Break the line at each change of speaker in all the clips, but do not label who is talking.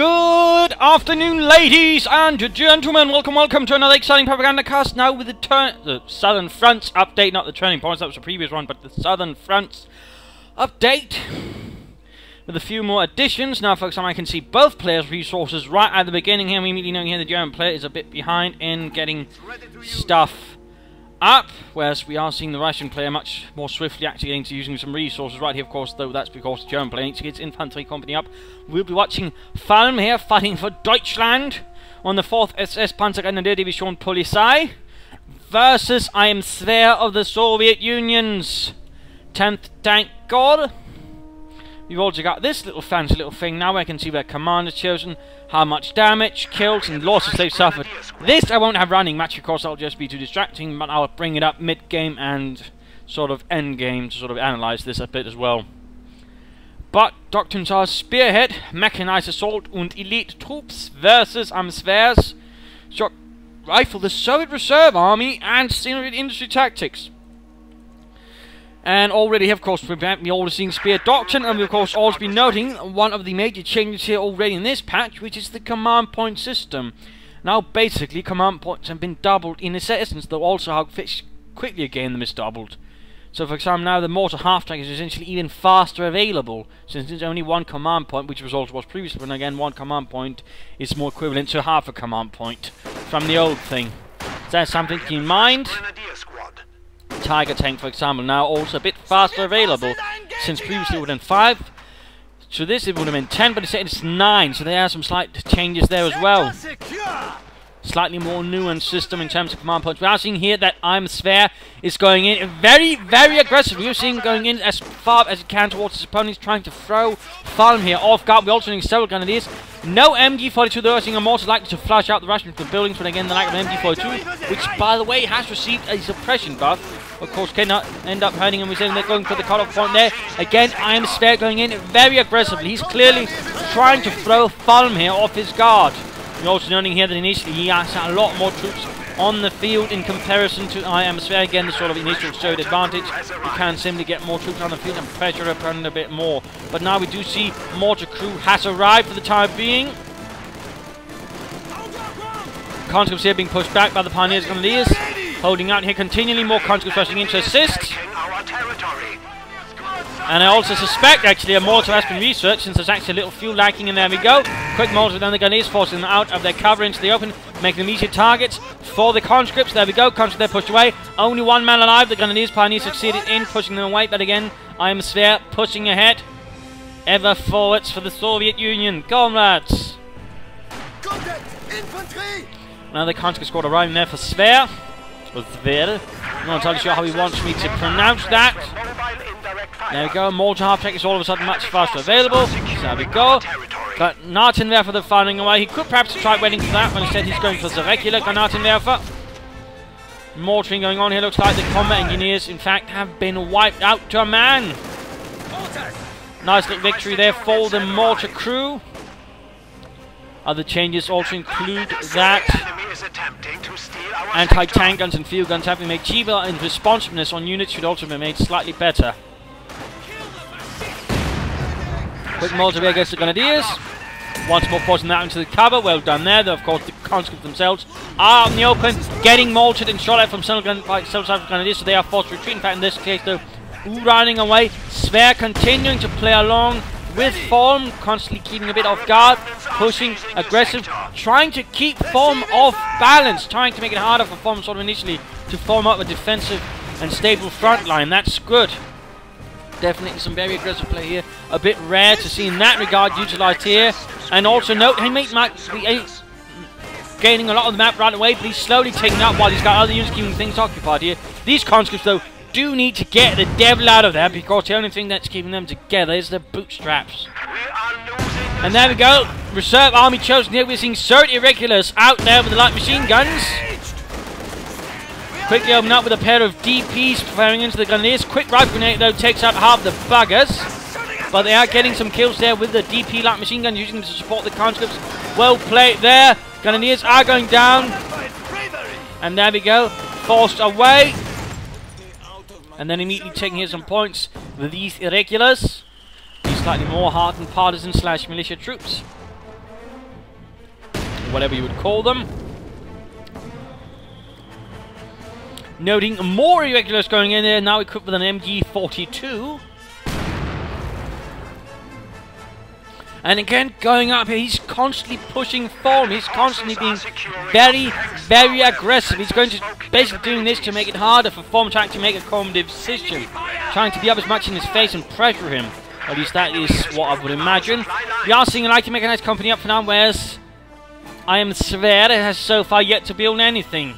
Good afternoon, ladies and gentlemen. Welcome to another exciting Propagandacast. Now with the Southern Fronts update, not the turning points, that was the previous one, but the Southern Fronts update. With a few more additions. Now, folks, I can see both players' resources right at the beginning here. We immediately know here the German player is a bit behind in getting stuff up, whereas we are seeing the Russian player much more swiftly actually getting to using some resources right here, of course, though that's because the German player needs to get its infantry company up. We'll be watching Falm here fighting for Deutschland on the 4th SS Panzergrenadier Division Polizei versus Zverrr of the Soviet Union's 10th Tank Corps. We've also got this little fancy little thing now. I can see their commander's chosen, how much damage, kills, and losses they've suffered. This I won't have running much, of course, that'll just be too distracting, but I'll bring it up mid-game and sort of end-game to sort of analyze this a bit as well. But doctrines are Spearhead, Mechanized Assault, and Elite Troops versus Zverrr's Shock Rifle, the Soviet Reserve Army, and Soviet Industry Tactics. And already, of course, we've already seen Spear Doctrine, and we've, of course, also been noting one of the major changes here already in this patch, which is the command point system. Now, basically, command points have been doubled in its essence, though also how quickly again them is doubled. So, for example, now the mortar half-track is essentially even faster available, since it's only one command point, which was also was previously, but again, one command point is more equivalent to half a command point from the old thing. So that's something to keep in mind. Tiger tank, for example, now also a bit faster available, since previously it would have been 5. So this it would have been 10, but instead it's 9, so there are some slight changes there as well. Slightly more nuanced system in terms of command points. We are seeing here that Zverrr is going in very, very aggressively. We're seeing going in as far as he can towards his opponents, trying to throw Falm here off guard. We're also seeing several grenadiers. No MG42, though. I think are more likely to flush out the Russian buildings, but again, the lack of MG42, which, by the way, has received a suppression buff. Of course, cannot end up hurting him. We're saying they're going for the cutoff point there. Again, Zverrr going in very aggressively. He's clearly trying to throw Falm here off his guard. We're also noting here that initially he has a lot more troops on the field in comparison to Zverrr. Again, the sort of initial Soviet advantage. You can simply get more troops on the field and pressure upon a bit more. But now we do see mortar crew has arrived for the time being. Conscripts here being pushed back by the Pioneers Grenadiers. Holding out here continually, more conscripts rushing in to assist. And I also suspect, actually, a mortar has been researched, since there's actually a little fuel lacking, and there we go. Quick mortar down the Grenadiers, forcing them out of their cover into the open, making them easy targets for the conscripts. There we go, conscripts there pushed away. Only one man alive, the Grenadiers Pioneers succeeded in pushing them away, but again, Zverrr pushing ahead. Ever forwards for the Soviet Union. Comrades! Now the conscript squad arriving there for Zverrr. Zverrr. I'm not entirely sure how he wants me to pronounce that. There we go, mortar half-track is all of a sudden much faster available. So there we go. Got Granatenwerfer for the firing away. He could perhaps try waiting for that, but instead he's going for the regular Granatenwerfer. Mortaring going on here. Looks like the combat engineers, in fact, have been wiped out to a man. Nice little victory there for the mortar crew. Other changes also include that anti-tank guns and field guns have been made cheaper, and responsiveness on units should also be made slightly better. Quick mortar there against the Grenadiers. Once more forcing that into the cover. Well done there. Though, of course, the conscripts themselves are in the open, getting mortared and shot at from several Grenadiers, so they are forced to retreat. In fact, in this case, though, running away. Zverrr continuing to play along with Falm, constantly keeping a bit off guard, pushing, aggressive, trying to keep Falm off balance, trying to make it harder for Falm sort of initially to form up a defensive and stable front line. That's good. Definitely some very aggressive play here. A bit rare to see in that regard utilised here. And also note, he might be gaining a lot of the map right away, but he's slowly taking up while he's got other units keeping things occupied here. These conscripts, though, do need to get the devil out of there, because the only thing that's keeping them together is the bootstraps. And there we go, reserve army chosen here. We're seeing Soviet irregulars out there with the light machine guns. Quickly open up with a pair of DPs firing into the Grenadiers. Quick rifle grenade, though, takes out half the buggers, but they are getting some kills there with the DP light machine gun, using them to support the conscripts. Well played there. Grenadiers are going down, and there we go, forced away. And then immediately taking here some points with these irregulars, these slightly more hardened partisan / militia troops. whatever you would call them. Noting more irregulars going in there, now equipped with an MG42. And again, going up here, he's constantly pushing Falm. He's constantly being very, very aggressive. He's going to basically doing this to make it harder for Falm to actually make a cognitive decision. Trying to be up as much in his face and pressure him. At least that is what I would imagine. We are seeing a light mechanized company up for now, whereas I am Zverrr has so far yet to build anything.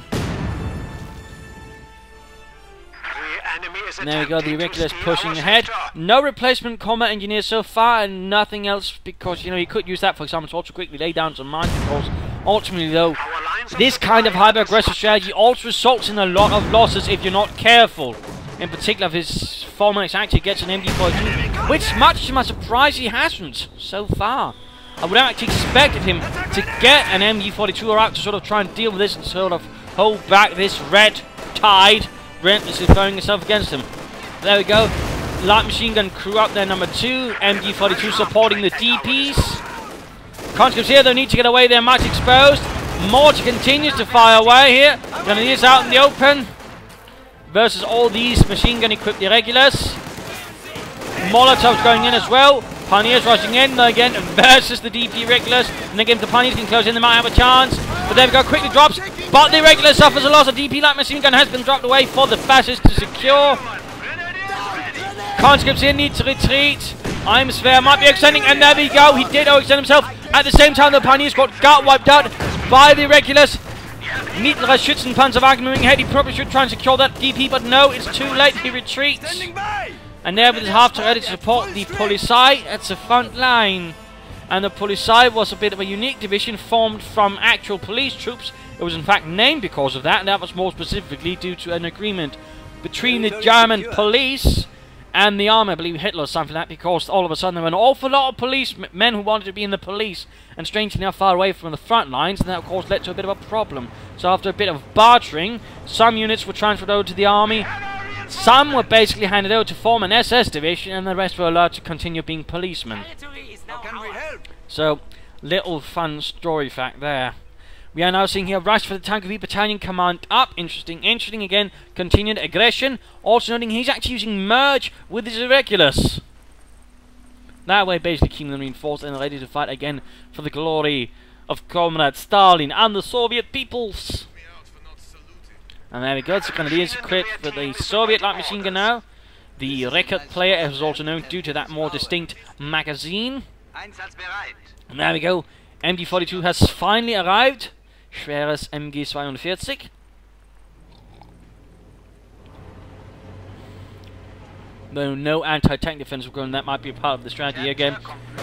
And there we go, the irregulars pushing ahead. No replacement combat engineers so far, and nothing else because, you know, you could use that, for example, to also quickly lay down some mine controls. Ultimately, though, this kind of hyper-aggressive strategy also results in a lot of losses if you're not careful. In particular, if his Falm actually gets an MG42, which, much to my surprise, he hasn't so far. I would have actually expected him to get an MG42 or out to sort of try and deal with this and sort of hold back this red tide. Relentlessly throwing himself against him. There we go. Light machine gun crew up there, number 2. MG42 supporting the DPs. Conscripts here, they need to get away. They're much exposed. Mortar continues to fire away here. Grenadiers out in the open. Versus all these machine gun equipped irregulars. Molotovs going in as well. Pioneers rushing in again versus the DP irregulars. And again, if the Pioneers can close in, they might have a chance. But there we go, quickly drops. But the irregular suffers a loss. A DP light machine gun has been dropped away for the fascists to secure. Conscripts here need to retreat. I'm Zverrr might be extending, and there we go. He did overextend himself. At the same time, the Pioneer squad got wiped out by the irregulars. Mittlere Schützenpanzerwagen moving ahead. He probably should try and secure that DP, but no, it's too late. He retreats. And there with his half ready to support the Polizei at the front line. And the Polizei was a bit of a unique division formed from actual police troops. It was in fact named because of that, and that was more specifically due to an agreement between the German police and the army, I believe Hitler or something like that, because all of a sudden there were an awful lot of policemen who wanted to be in the police, and strangely enough far away from the front lines, and that of course led to a bit of a problem. So after a bit of bartering, some units were transferred over to the army, some were basically handed over to form an SS division, and the rest were allowed to continue being policemen. So, little fun story fact there. We are now seeing here rush for the Tank of Battalion command up. Interesting again. Continued aggression. Also noting he's actually using merge with his irregulars. That way basically keeping them reinforced and ready to fight again for the glory of Comrade Stalin and the Soviet peoples. And there we go. It's going to be equipped for the Soviet light machine gun now. The record player, as is also known due to that more distinct magazine. And there we go. MG42 has finally arrived. Schweres MG42. Though no anti-tank defense will go, and that might be a part of the strategy again.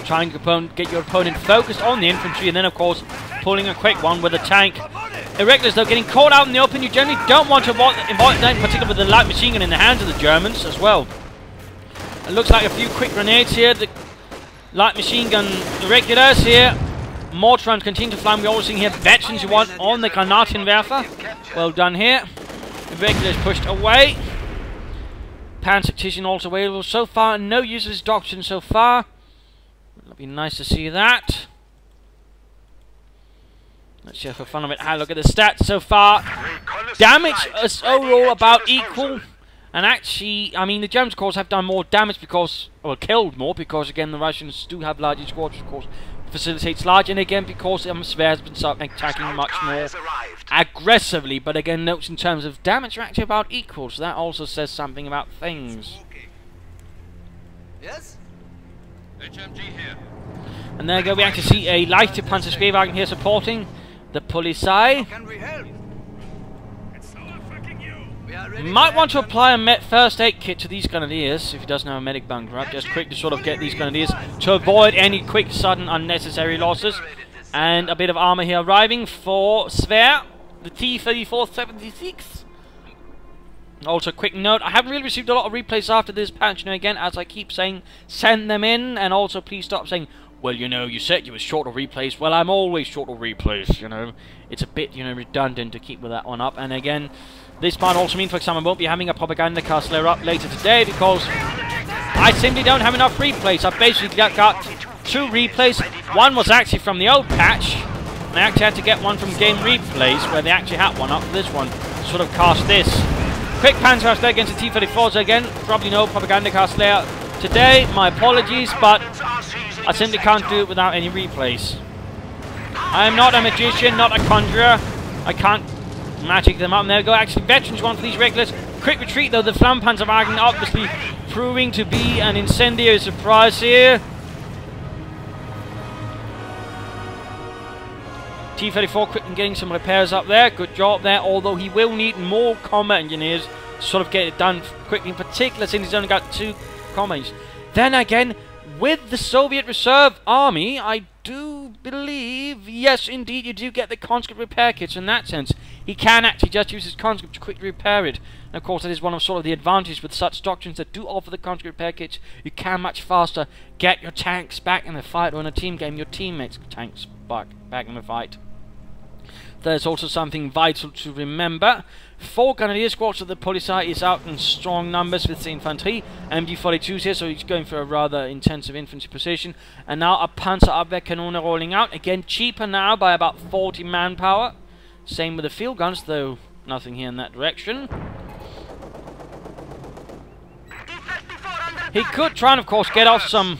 Trying to get your opponent focused on the infantry, and then of course pulling a quick one with a tank. Irregulars though getting caught out in the open. You generally don't want to involve that, particularly with the light machine gun in the hands of the Germans as well. It looks like a few quick grenades here. The light machine gun irregulars here. Mortar rounds continue to fly. We're also seeing here veterans who want on the Granatenwerfer. Well done here. Irregulars pushed away. Panzer also available so far. No use of his doctrine so far. It'll be nice to see that. Let's just for fun of it. Have a look at the stats so far. Damage is overall about equal. And actually, I mean, the Germans, of course, have done more damage because, or killed more, because, again, the Russians do have larger squads, of course, facilitates large, and again, because Zverrr has been attacking much more aggressively. But again, notes in terms of damage are actually about equal, so that also says something about things.
Yes?
HMG here.
And there you go, we actually see a lighter Panzerspeerwagen here supporting the Polizei.
Can we help?
Might want to apply a first aid kit to these grenadiers if he doesn't have a medic bunker up. Just quick to sort of get these grenadiers to avoid any quick, sudden, unnecessary losses. And a bit of armor here arriving for Zverrr, the T-34-76. Also, quick note, I haven't really received a lot of replays after this patch. You know, again, as I keep saying, send them in. And also, please stop saying, well, you know, you said you were short of replays. Well, I'm always short of replays, you know. It's a bit, you know, redundant to keep with that one up. And again, this might also mean, for example, I won't be having a Propagandacast layer up later today because I simply don't have enough replays. I've basically got 2 replays. One was actually from the old patch, And I actually had to get one from game replays where they actually had one up for this one. Sort of cast this. Quick panzer there against the T-34s again. Probably no Propagandacast layout today. My apologies, but I simply can't do it without any replays. I am not a magician, not a conjurer. I can't magic them up. And there we go. Actually, veterans one for these regulars. Quick retreat though. The Flampanzerwagen obviously proving to be an incendiary surprise here. T-34 quick and getting some repairs up there. Good job there, although he will need more combat engineers to sort of get it done quickly, in particular since he's only got 2 combat. Then again, with the Soviet Reserve Army, I do believe, yes indeed, you do get the conscript repair kits in that sense. He can actually just use his conscript to quickly repair it. And of course that is one of sort of the advantages with such doctrines that do offer the conscript repair kits. You can much faster get your tanks back in the fight, or in a team game, your teammates' tanks back in the fight. There's also something vital to remember. 4 Grenadier squads of the Polizei is out in strong numbers with the infantry. MG42's here, so he's going for a rather intensive infantry position. And now a Panzerabwehrkanone rolling out. Again, cheaper now by about 40 manpower. Same with the field guns, though nothing here in that direction. He could try and, of course, get off some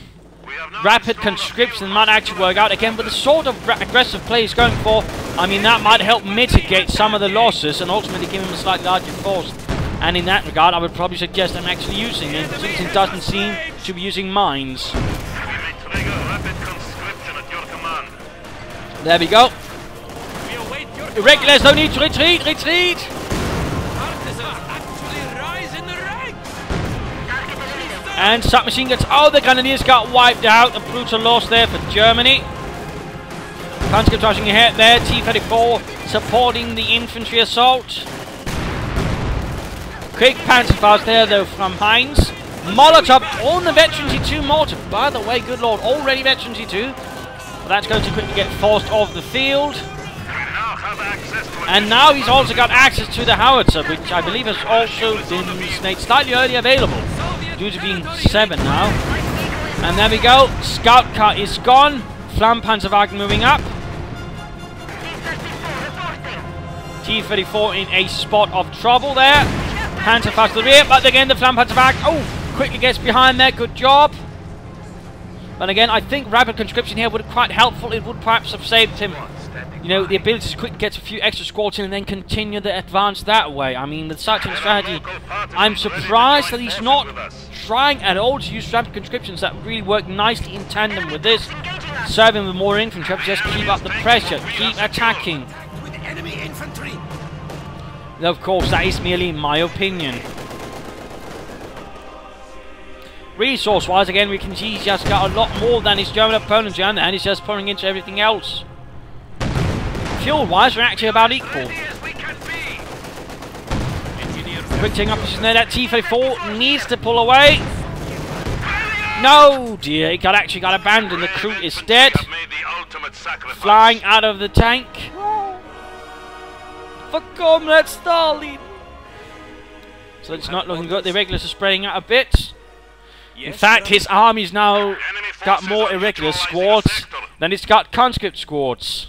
rapid conscription. Might actually work out. Again, with the sort of aggressive play he's going for, I mean, that might help mitigate some of the losses and ultimately give him a slightly larger force. And in that regard, I would probably suggest him actually using it, since he doesn't seem to be using mines. There we go. Irregulars don't need to retreat! Retreat! And submachine guns. Oh, the Grenadiers got wiped out. A brutal loss there for Germany. Conscript rushing ahead there. T-34 supporting the infantry assault. Quick Panzerfaust there though from Heinz. Molotov on the Veteran T2 mortar. By the way, good lord, already Veteran T2. But that's going to quickly get forced off the field. And now he's also got access to the howitzer, which I believe has also been made slightly early available, due to being 7 now. And there we go. Scout car is gone. Flampanzerwagen moving up. T-34 in a spot of trouble there. Panzerfaust to the rear, but again the Flampanzerwagen, oh, quickly gets behind there. Good job. But again, I think rapid conscription here would be quite helpful. It would perhaps have saved him, you know, the ability to quickly get a few extra squads in and then continue the advance that way. I mean, with such a strategy, I'm surprised that he's not trying at all to use rapid conscriptions that really work nicely in tandem with this. Serving with more infantry, just keep up the pressure, keep attacking. Though, of course, that is merely my opinion. Resource-wise, again, we can see he's just got a lot more than his German opponents here, and he's just pouring into everything else. Fuel-wise, we're actually about equal. Quick taking up position there. That T-34 needs to pull away. No, dear, he actually got abandoned. The crew is dead. Flying out of the tank. For Comrade Stalin. So it's not looking good. The irregulars are spreading out a bit. In fact, his army's now got more irregular squads than it's got conscript squads.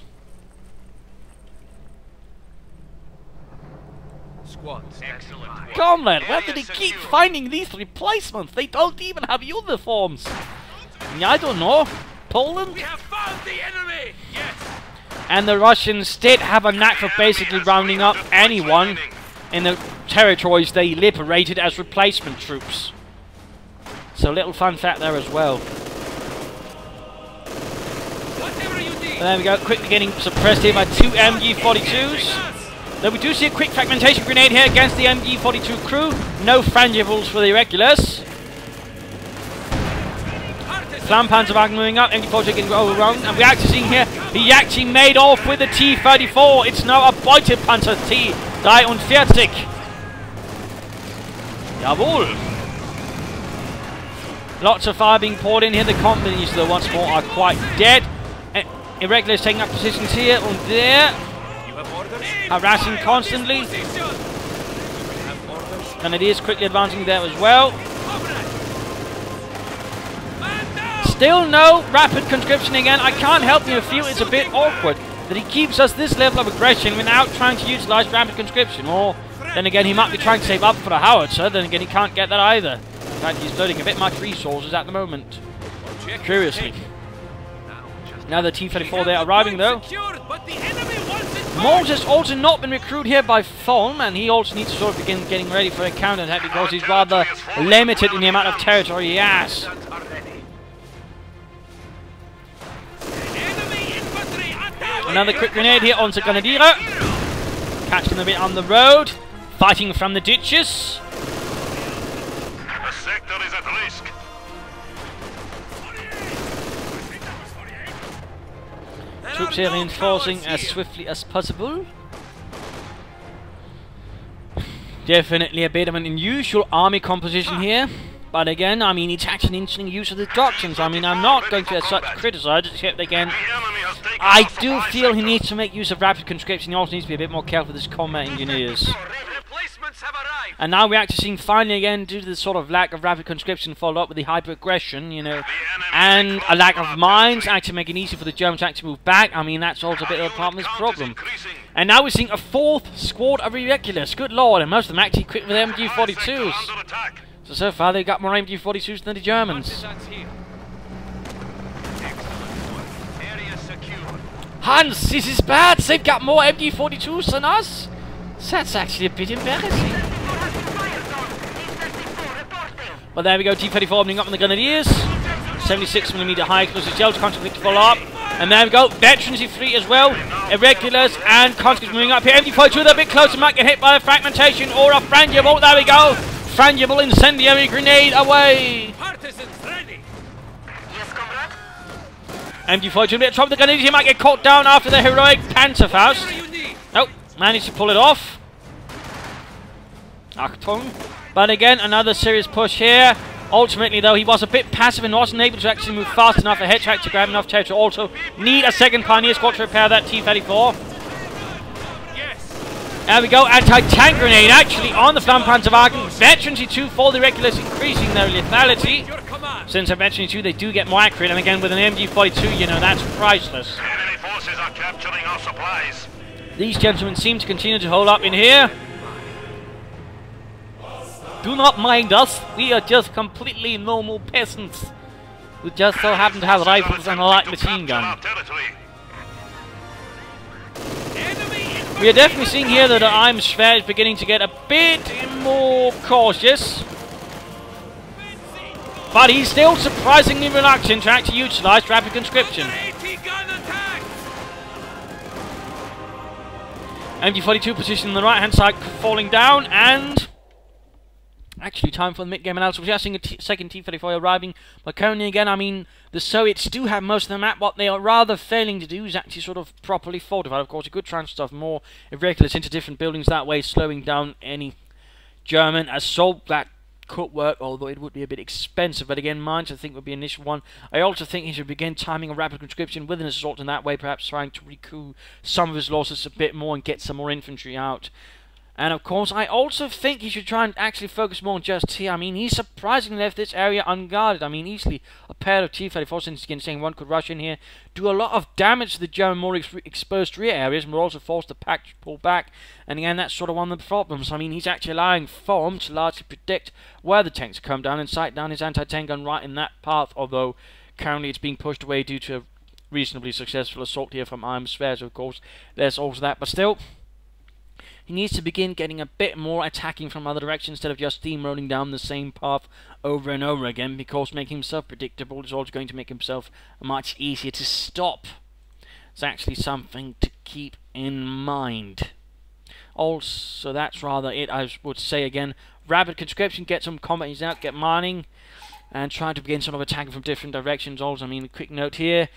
Comrade, where did he keep finding these replacements? They don't even have uniforms. I don't know. Poland? We have found the enemy. Yes. And the Russians did have a knack for basically rounding up anyone in the territories they liberated as replacement troops. So little fun fact there as well. There we go, quickly getting suppressed here by 2 MG42s. Though we do see a quick fragmentation grenade here against the MG42 crew. No frangibles for the irregulars. Flampanzerwagen moving up, MG42 getting overrun. And we're actually seeing here, he actually made off with the T-34. It's now a Beutepanzer T-43. Jawohl. Lots of fire being poured in here. The companies, though, once more are quite dead. Irregulars taking up positions here and there. Harassing constantly. And it is quickly advancing there as well. Still no rapid conscription again. I can't help you feel it's a bit awkward. that he keeps us this level of aggression without trying to utilise rapid conscription. Or, then again, he might be trying to save up for a howitzer, then again, he can't get that either. In fact, he's loading a bit much resources at the moment. Curiously. Now the T-34 there arriving though. Moles has also not been recruited here by Falm, and he also needs to sort of begin getting ready for a counterattack because he's rather limited in the amount of territory he has. Another quick grenade here onto Grenadier. Catching them a bit on the road. Fighting from the ditches.
The sector is at risk.
Troops here reinforcing as swiftly as possible. Definitely a bit of an unusual army composition here. But again, I mean, it's actually an interesting use of the doctrines. I mean, I'm not going to as such criticize it, except again, I do feel he needs to make use of rapid conscription. He also needs to be a bit more careful with his combat engineers. And now we're actually seeing finally again, due to the sort of lack of rapid conscription followed up with the hyper-aggression, you know, and a lack of mines, actually making it easy for the Germans to actually move back. I mean, that's also a bit of a part of this problem. And now we're seeing a fourth squad of irregulars. Good lord, and most of them actually equipped with MG42s. So far they've got more MG42s than the Germans. Hans, this is bad. They've got more MG42s than us. That's actually a bit embarrassing. But there we go, T-34 opening up on the Grenadiers. 76mm high explosive shells, conscripts to follow up. And there we go, veterans E3 as well. Irregulars and conscripts moving up here. MG42, they're a bit closer, might get hit by the fragmentation or a frangible. There we go. Frangible incendiary grenade away.
Partisans ready. Yes, comrade.
MG42 a bit of trouble. The Grenadiers here might get caught down after the heroic Panzerfaust. Nope, managed to pull it off. Achtung. But again, another serious push here. Ultimately, though, he was a bit passive and wasn't able to actually move fast enough ahead to actually grab enough territory. Also, need a second Pioneer squad to repair that T-34. There we go, anti-tank grenade actually on the Flampanzerwagen. Veterans E2 for the regulars, increasing their lethality. Since at Veterans E2 they do get more accurate, and again with an MG42, you know, that's priceless.
Enemy forces are capturing our supplies.
These gentlemen seem to continue to hold up in here. Do not mind us, we are just completely normal peasants who just so happen to have rifles and a light machine gun. We are definitely seeing here that Zverrr is beginning to get a bit more cautious. But he's still surprisingly reluctant to actually utilise rapid conscription. MG42 position on the right hand side falling down, and actually time for the mid-game analysis. We're just seeing a second T-34 arriving, but currently again, I mean, the Soviets do have most of the map. What they are rather failing to do is actually sort of properly fortify. Of course, a good transfer of more irregulars into different buildings that way, slowing down any German assault. That could work, although it would be a bit expensive. But again, mines I think would be an initial one. I also think he should begin timing a rapid conscription with an assault in that way, perhaps trying to recoup some of his losses a bit more and get some more infantry out. And of course, I also think he should try and actually focus more on just here. I mean, he surprisingly left this area unguarded. I mean, easily a pair of T-34, since again saying one could rush in here, do a lot of damage to the German more exposed rear areas, and we're also forced to pull back. And again, that's sort of one of the problems. I mean, he's actually allowing Falm to largely predict where the tanks come down and sight down his anti-tank gun right in that path, although currently it's being pushed away due to a reasonably successful assault here from Zverrr. So of course, there's also that, but still, he needs to begin getting a bit more attacking from other directions instead of just steamrolling down the same path over and over again, because making himself predictable is also going to make himself much easier to stop. It's actually something to keep in mind. Also, that's rather it, I would say again. Rapid conscription, get some combat out, get mining, and try to begin sort of attacking from different directions. Also, I mean, a quick note here,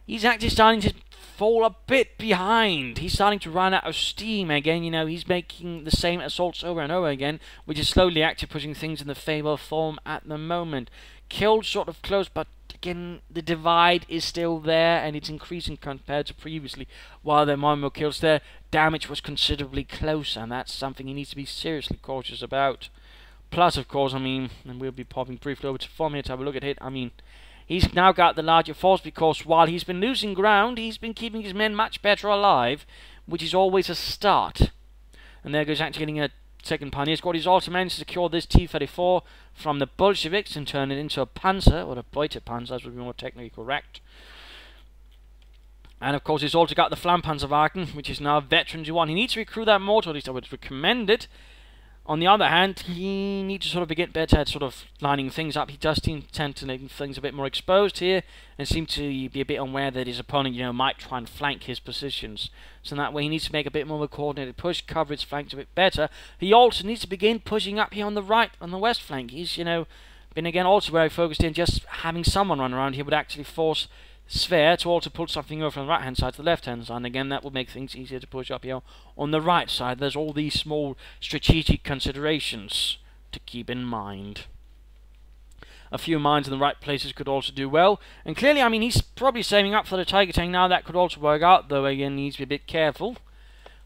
he's actually starting to fall a bit behind. He's starting to run out of steam again. You know, he's making the same assaults over and over again, which is slowly actually pushing things in the favour of Falm at the moment. Killed sort of close, but again, the divide is still there, and it's increasing compared to previously. While there were more kills there, damage was considerably closer, and that's something he needs to be seriously cautious about. Plus, of course, I mean, and we'll be popping briefly over to Falm here to have a look at it. I mean, he's now got the larger force, because while he's been losing ground, he's been keeping his men much better alive, which is always a start. And there goes actually getting a second pioneer squad. He's also managed to secure this T-34 from the Bolsheviks and turn it into a Panzer, or a Beutepanzer, as would be more technically correct. And of course he's also got the Flammpanzerwagen, which is now a veteran one. He needs to recruit that more, or at least I would recommend it. On the other hand, he needs to sort of get better at sort of lining things up. He does tend to make things a bit more exposed here, and seem to be a bit unaware that his opponent, you know, might try and flank his positions. So in that way he needs to make a bit more of a coordinated push, cover his flanks a bit better. He also needs to begin pushing up here on the right, on the west flank. He's, you know, been again also very focused in just having someone run around here would actually force Zverrr to also pull something over from the right hand side to the left hand side, and again that would make things easier to push up here on the right side. There's all these small strategic considerations to keep in mind. A few mines in the right places could also do well, and clearly, I mean, he's probably saving up for the Tiger Tank now. That could also work out, though again he needs to be a bit careful.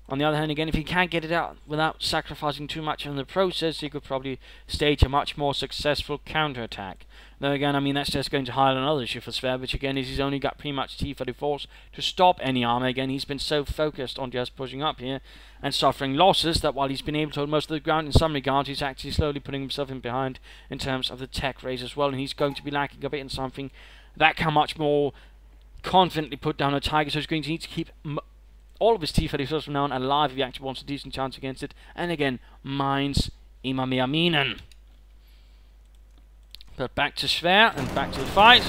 On the other hand, again, if he can't get it out without sacrificing too much in the process, he could probably stage a much more successful counterattack. Though again, I mean, that's just going to highlight another issue for Zverrr, which again is he's only got pretty much T-34s to stop any armor. Again, he's been so focused on just pushing up here and suffering losses that while he's been able to hold most of the ground in some regards, he's actually slowly putting himself in behind in terms of the tech raise as well, and he's going to be lacking a bit in something that can much more confidently put down a Tiger, so he's going to need to keep all of his T-34s from now on alive if he actually wants a decent chance against it. And again, mines immer mehr Minen. But back to Zverrr and back to the fight.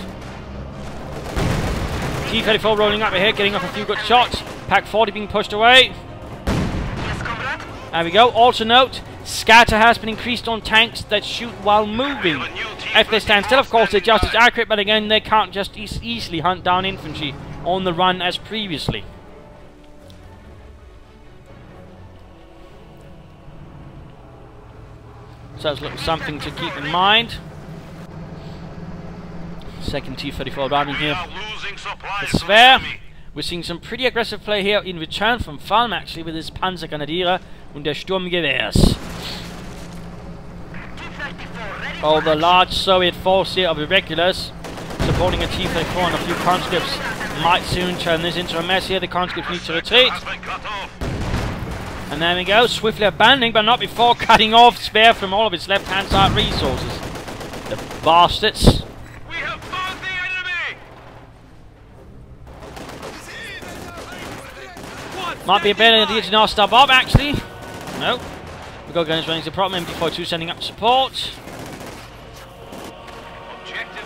T-34 rolling up ahead, getting off a few good shots. Pack 40 being pushed away. There we go. Also note, scatter has been increased on tanks that shoot while moving. If they stand still, of course, they're just as accurate, but again, they can't just easily hunt down infantry on the run as previously. So that's something to keep in mind. Second T-34 arriving here. It's Zverrr. We're seeing some pretty aggressive play here in return from Falm, actually, with his Panzergrenadiere und der Sturmgewehrs. Oh, the large Soviet force here of irregulars supporting a T-34 and a few conscripts might soon turn this into a mess here. The conscripts need to retreat. And there we go, swiftly abandoning, but not before cutting off Zverrr from all of his left-hand side resources. The bastards.
We have found the enemy!
Might be a better idea to not stop up, actually. No. We've got guns running to the problem. MD42 sending up support.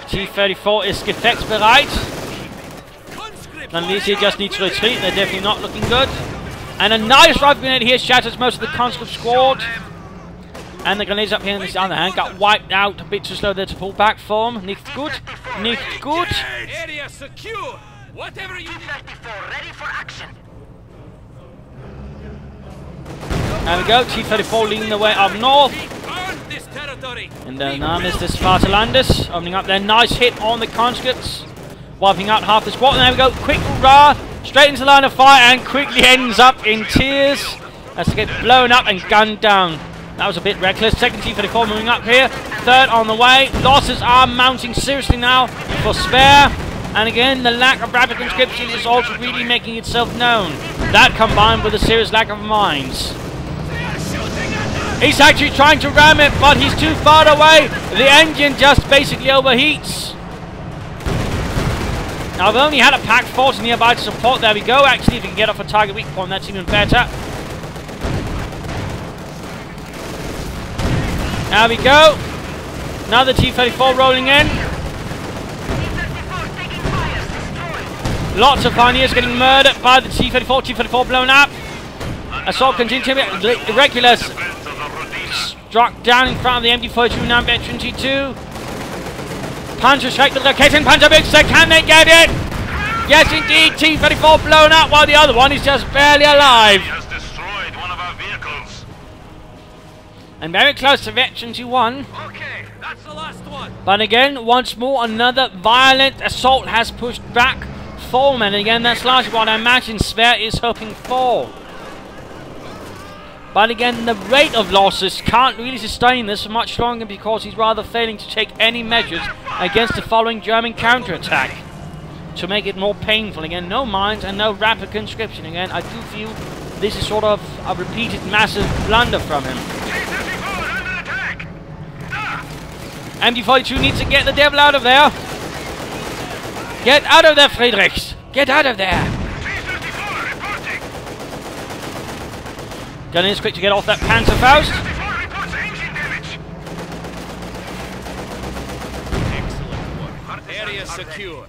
T-34 is gefechtsbereit. And these here just need to retreat. They're definitely not looking good. And a nice rifle grenade here shatters most of the conscript squad. And the grenades up here on the other hand got wiped out a bit too slow there to pull back. Form. Nicht gut. Nicht gut.
Area secure. Whatever you T-34 ready for action.
There we go. T-34 leading the way up north.
This territory.
And now is this Vaterlanders opening up their nice hit on the conscripts, wiping out half the squad. And there we go. Quick hurrah. Straight into the line of fire and quickly ends up in tears as they get blown up and gunned down. That was a bit reckless. Second T-34 moving up here. Third on the way. Losses are mounting seriously now for Zverrr. And again, the lack of rapid conscription is also really making itself known. That combined with a serious lack of mines. He's actually trying to ram it, but he's too far away. The engine just basically overheats. Now, I've only had a pack force nearby to support. There we go. Actually, if we can get off a target weak point, that's even better. There we go. Now the T-34 rolling in. Lots of pioneers getting murdered by the T-34. T-34 blown up. Assault continues. Irregulars struck down in front of the MD42 now veteran T2. Panzer strike with Raketen, Panzerbüchse, can they get it? Yes indeed, T-34 blown up while the other one is just barely alive.
He has destroyed one of our vehicles.
And very close to veteran T1.
Okay, that's the last one.
But again, once more, another violent assault has pushed back Falm, and again, that's largely what I imagine Zverrr is hoping for. But again, the rate of losses can't really sustain this for much longer because he's rather failing to take any measures against the following German counterattack to make it more painful. Again, no mines and no rapid conscription. Again, I do feel this is sort of a repeated massive blunder from him. MD42 needs to get the devil out of there. Get out of there, Friedrichs! Get out of there! Gunner is quick to get off that Panzerfaust.
Excellent work. Area secure.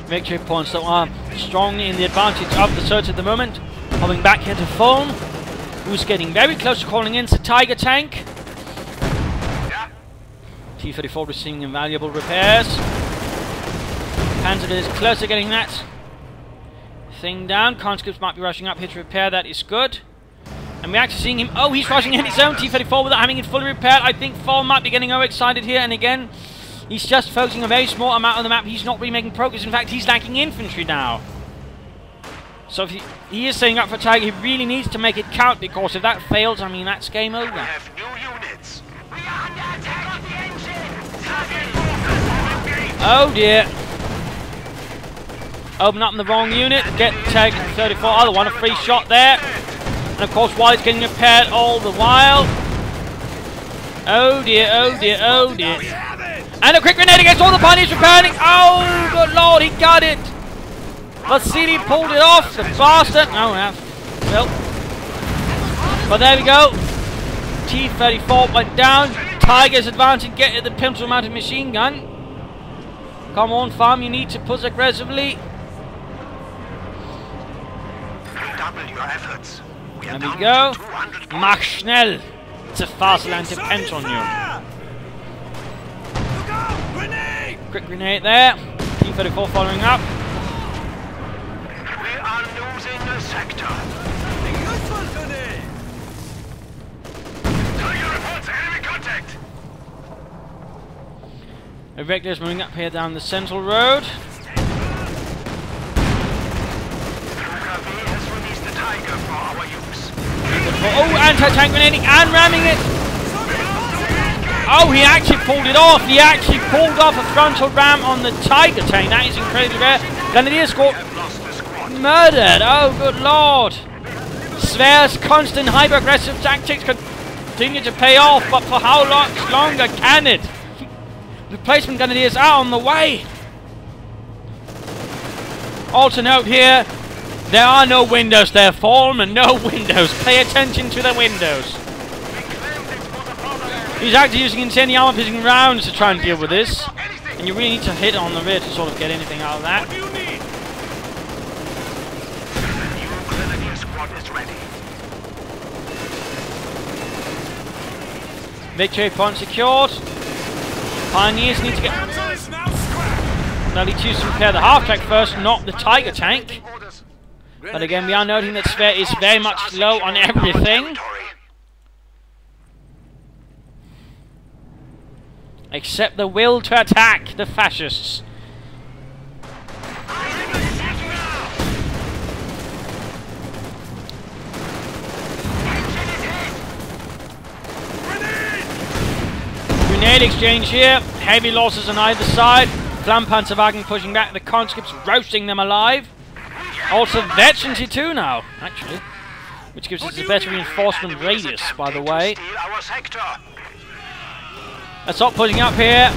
Victory points that are strongly in the advantage of the search at the moment. Coming back here to Falm, who's getting very close to calling in the Tiger tank. T-34 receiving invaluable repairs. Panzer is close to getting that thing down. Conscripts might be rushing up here to repair that. Is good. And we're actually seeing him. Oh, he's rushing in his own T-34 without having it fully repaired. I think Falm might be getting overexcited here. And again, he's just focusing a very small amount on the map. He's not really making progress. In fact, he's lacking infantry now. So if he is setting up for Tiger, he really needs to make it count, because if that fails, I mean, that's game over.
We have new units. We are under attack of the engine.
Oh dear. Open up in the wrong unit. Get Tag 34. Other one, a free shot there. And of course, while it's getting repaired all the while. Oh dear, oh dear, oh dear. And a quick grenade against all the pioneers repairing. Oh, good lord, he got it. Vasily pulled it off, the bastard. Oh, yeah. Well. But there we go. T-34 went down. Tiger's advancing. Get the pistol-mounted machine gun. Come on, Falm, you need to push aggressively.
Double your efforts.
There we go. Mach schnell. It's a fast land depends on you. Quick grenade there. T-34 following up.
We are losing the sector. Tiger reports enemy contact.
Irregulars moving up here down the central road. Oh, anti-tank grenading and ramming it! Oh, he actually pulled it off! He actually pulled off a frontal ram on the Tiger tank. That is incredibly rare. Grenadier squad murdered! Oh, good lord! Zverr's constant hyper-aggressive tactics continue to pay off, but for how much longer can it? Replacement Grenadiers are on the way! Also note here, there are no windows there, Falm, and no windows. Pay attention to the windows. He's actually using insanely armor-piercing rounds to try and deal with this. And you really need to hit on the rear to sort of get anything out of that. Victory point secured. Pioneers need to get... Now need to use to repair the half-track first, not the Tiger tank. But again, we are noting that Zverrr is very much low on everything. Except the will to attack the fascists. Grenade exchange here. Heavy losses on either side. Flammpanzerwagen pushing back the conscripts, roasting them alive. Also veterans too now, actually. Which gives us a better reinforcement radius, by the way. Let's stop pushing up here.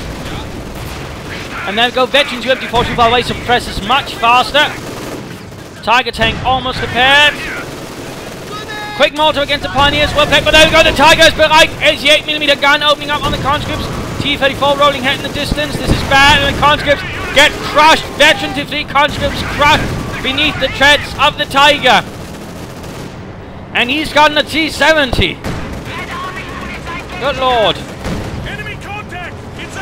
And then go veterans to MT42, by the way, suppresses much faster. Tiger tank almost repaired. Quick mortar against the pioneers, well played, but there we go, the Tiger's bereit. 88mm gun opening up on the conscripts. T-34 rolling head in the distance. This is bad, and the conscripts get crushed. Veteran to 3 conscripts crushed beneath the treads of the Tiger. And he's gotten a T-70. Good lord.
Enemy contact! It's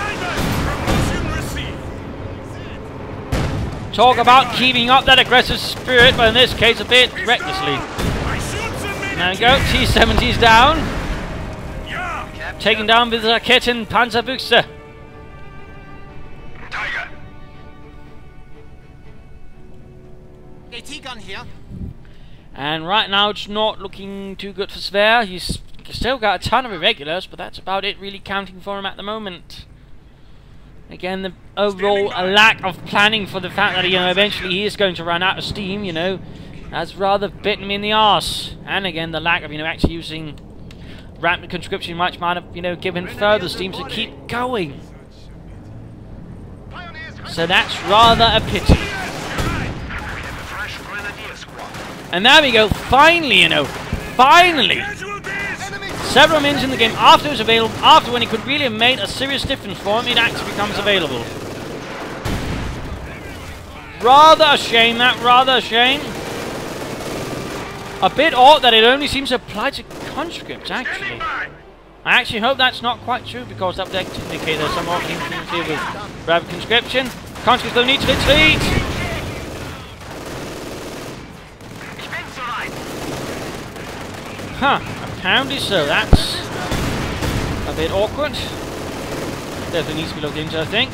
Promotion received.
Talk about keeping up that aggressive spirit, but in this case a bit recklessly. There we go, T-70's down. Taken down with the Raketen Panzerbüchse.
Tiger.
AT gun here.
And right now it's not looking too good for Zverrr. He's still got a ton of irregulars, but that's about it really counting for him at the moment. Again, the overall lack of planning for the fact that, you know, eventually he is going to run out of steam, you know, has rather bitten him in the arse. And again, the lack of, you know, actually using rapid conscription, which might have, you know, given further steam to keep going. So that's rather a pity. And there we go, finally, you know, finally! Several minutes in the game, after it was available, after when it could really have made a serious difference for him, it actually becomes available. Rather a shame, that, rather a shame. A bit odd that it only seems to apply to conscripts, actually. I actually hope that's not quite true, because that would indicate there's some more things here with rapid conscription. Conscripts don't need to retreat! Huh, apparently so. That's a bit awkward. Definitely needs to be looked into, I think.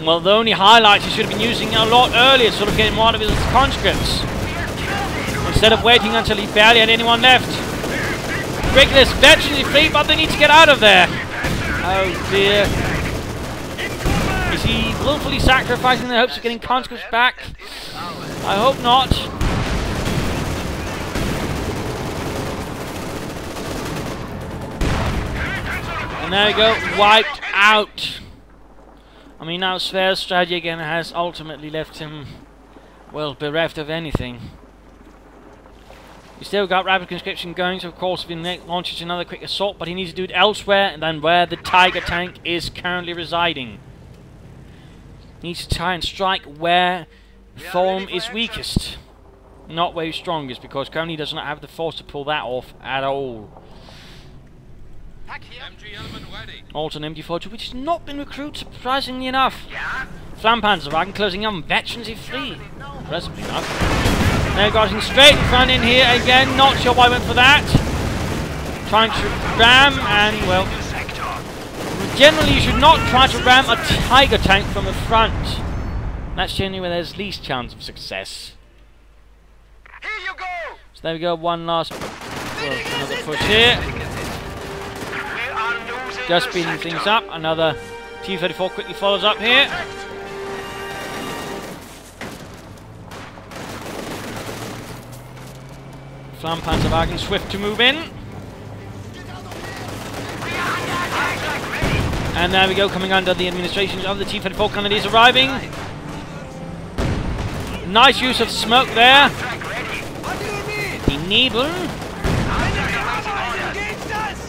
Well, the only highlights he should have been using a lot earlier, sort of getting more out of his conscripts. Instead of waiting until he barely had anyone left. Regulars, veterans fleet, but they need to get out of there. Oh dear. Is he willfully sacrificing the hopes of getting conscripts back? I hope not. And there we go, wiped out. I mean, now Zverr's strategy again has ultimately left him, well, bereft of anything. He's still got rapid conscription going, so of course if he launches another quick assault, but he needs to do it elsewhere than where the Tiger tank is currently residing. He needs to try and strike where Falm is weakest, not where he's strongest, because currently he does not have the force to pull that off at all. Also an MG42, which has not been recruited, surprisingly enough. Flam Panzerwagen closing on veterans free. Impressive enough. Now going straight in front in here again, not sure why I went for that. Trying to ram, and well, generally you should not try to ram a Tiger tank from the front. That's generally where there's least chance of success.
Here you go.
So there we go, one last, well, another push here. Just speeding things up. Another T-34 quickly follows up here. Flam Panzerwagen swift to move in. And there we go, coming under the administration of the T-34 cannon is arriving. Nice use of smoke there. The Nebel.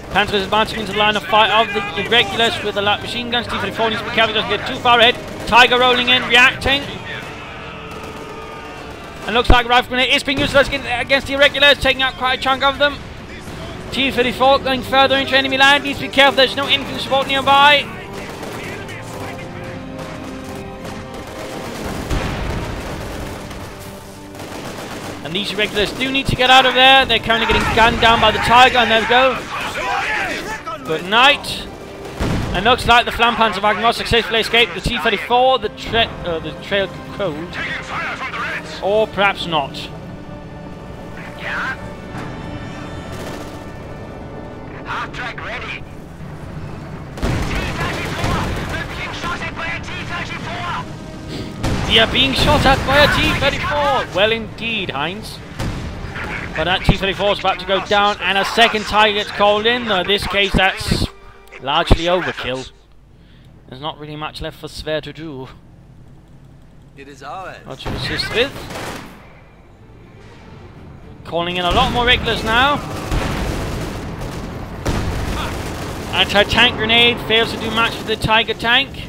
Panzer is advancing into the line of fire of the irregulars with the light machine guns. T-34 needs to be careful, doesn't get too far ahead. Tiger rolling in, reacting. And looks like a rifle grenade is being used against the irregulars, taking out quite a chunk of them. T-34 going further into enemy land, needs to be careful, there's no infantry support nearby. And these irregulars do need to get out of there. They're currently getting gunned down by the Tiger, and there we go. Good night. And looks like the Flam Panzerwagen not successfully escaped the T-34, the trail code. Or perhaps not.
Yeah. Half-track ready. T-34! We're being shot at by a T-34!
We are being shot at by a T-34! Well indeed, Heinz. But that T-34 is about to go down, and a second Tiger gets called in. Though in this case, that's largely overkill. There's not really much left for Zverrr to do.
It is ours.
What to assist with. Calling in a lot more regulars now. Anti-tank grenade fails to do much for the Tiger tank.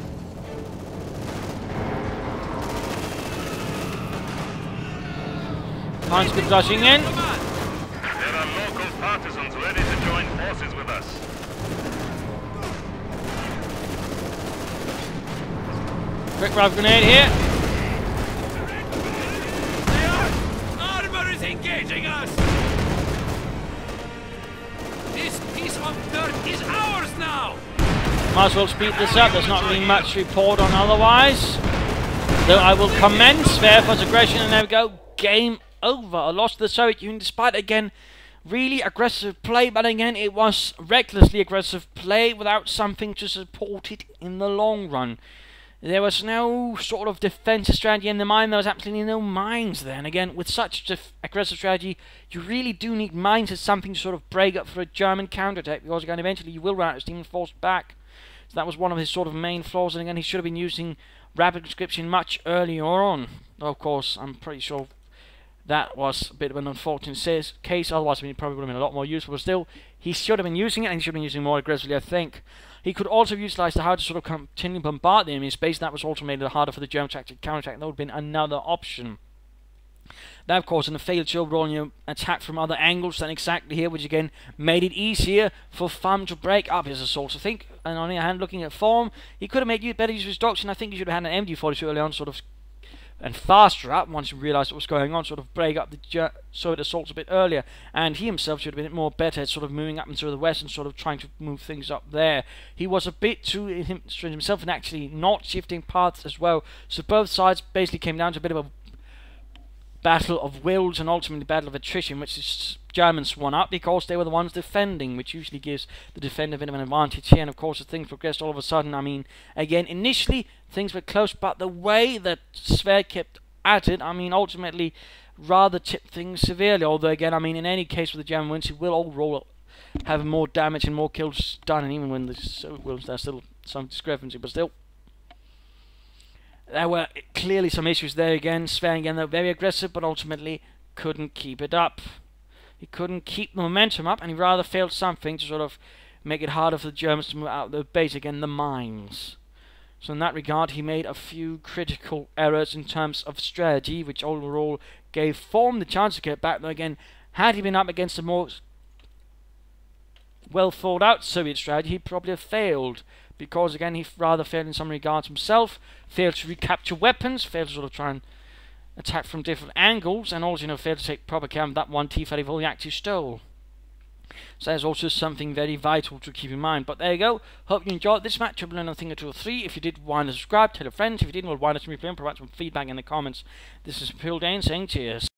Conscript rushing in.
There are local partisans ready to join forces with us.
Quick rifle grenade here.
Armor is engaging us! This piece of dirt is ours now!
Might as well speed this up, there's not really much to report on otherwise. Though I will commend Zverrr for his aggression, and there we go. game over. A loss to the Soviet Union, despite, again, really aggressive play, but again, it was recklessly aggressive play without something to support it in the long run. There was no sort of defensive strategy in the mine. There was absolutely no mines there. And again, with such aggressive strategy, you really do need mines as something to sort of break up for a German counterattack, because again, eventually you will run out of steam and force back. So that was one of his sort of main flaws. And again, he should have been using rapid conscription much earlier on. Of course, I'm pretty sure that was a bit of an unfortunate case. Otherwise, I mean, it probably would have been a lot more useful. But still, he should have been using it, and he should have been using it more aggressively, I think. He could also have utilised how to sort of continue to bombard the enemy space. That was also made it harder for the Germans to actually counterattack. That would have been another option. That, of course, in a failed overall attack from other angles than exactly here, which again made it easier for Falm to break up his assaults. I think, and on the other hand, looking at Falm, he could have made better use of his doctrine. I think he should have had an MD-42 early on, sort of, and faster up once he realised what was going on, sort of break up the Soviet assaults a bit earlier. And he himself should have been more better at sort of moving up into the west and sort of trying to move things up there. He was a bit too himself and actually not shifting paths as well. So both sides basically came down to a bit of a battle of wills and ultimately battle of attrition, which the Germans won up because they were the ones defending, which usually gives the defender a bit of an advantage here. And of course, as things progressed all of a sudden, I mean, again, initially things were close, but the way that Zverrr kept at it, I mean, ultimately rather tipped things severely. Although again, I mean, in any case with the German wins, he will overall have more damage and more kills done, and even when there's still some discrepancy, but still. There were clearly some issues there again. Zverrr again, they were very aggressive, but ultimately couldn't keep it up. He couldn't keep the momentum up, and he rather failed something to sort of make it harder for the Germans to move out of the base, again, the mines. So in that regard, he made a few critical errors in terms of strategy, which overall gave Falm the chance to get back. Though again, had he been up against a more well thought out Soviet strategy, he'd probably have failed. Because again, he rather failed in some regards himself, failed to recapture weapons, failed to sort of try and attack from different angles, and also, failed to take proper care of that one T-34 he actually stole. So there's also something very vital to keep in mind. But there you go. Hope you enjoyed this match. Hope you learned a thing or two or three. If you did, why not subscribe, tell your friends. If you didn't, well, why not replay and provide some feedback in the comments. This is Phil Dane saying cheers.